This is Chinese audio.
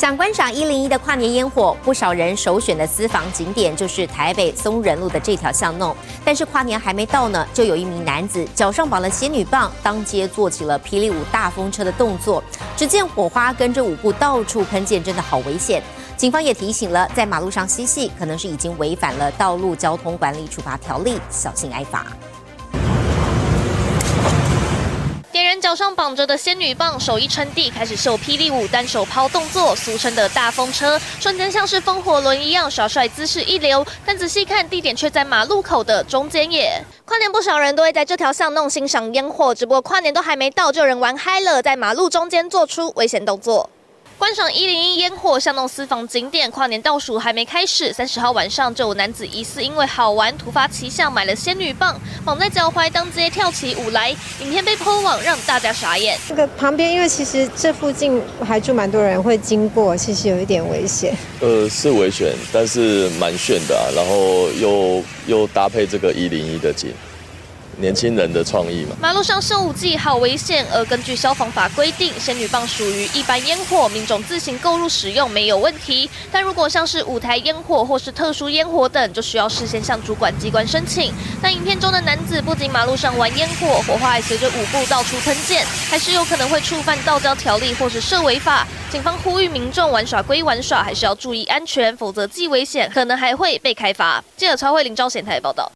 想观赏101的跨年烟火，不少人首选的私房景点就是台北松仁路的这条巷弄。但是跨年还没到呢，就有一名男子脚上绑了仙女棒，当街做起了霹雳舞大风车的动作。只见火花跟着舞步到处喷溅，真的好危险。警方也提醒了，在马路上嬉戏，可能是已经违反了道路交通管理处罚条例，小心挨罚。 点燃脚上绑着的仙女棒，手一撑地，开始秀霹雳舞单手抛动作，俗称的大风车，瞬间像是风火轮一样耍帅，姿势一流。但仔细看，地点却在马路口的中间耶。跨年不少人都会在这条巷弄欣赏烟火，只不过跨年都还没到，就有人玩嗨了，在马路中间做出危险动作。 观赏101烟火巷弄私房景点，跨年倒数还没开始，30号晚上就有男子疑似因为好玩突发奇想，买了仙女棒绑在脚踝，当街跳起舞来。影片被 po 网，让大家傻眼。那个旁边，因为其实这附近还住蛮多人会经过，其实有一点危险。是危险，但是蛮炫的啊，然后又搭配这个101的景。 年轻人的创意嘛。马路上生武器好危险，而根据消防法规定，仙女棒属于一般烟火，民众自行购入使用没有问题。但如果像是舞台烟火或是特殊烟火等，就需要事先向主管机关申请。但影片中的男子不仅马路上玩烟火，火花还随着舞步到处喷溅，还是有可能会触犯道交条例或是涉违法。警方呼吁民众玩耍归玩耍，还是要注意安全，否则既危险，可能还会被开罚。记者曹慧玲、赵显台报道。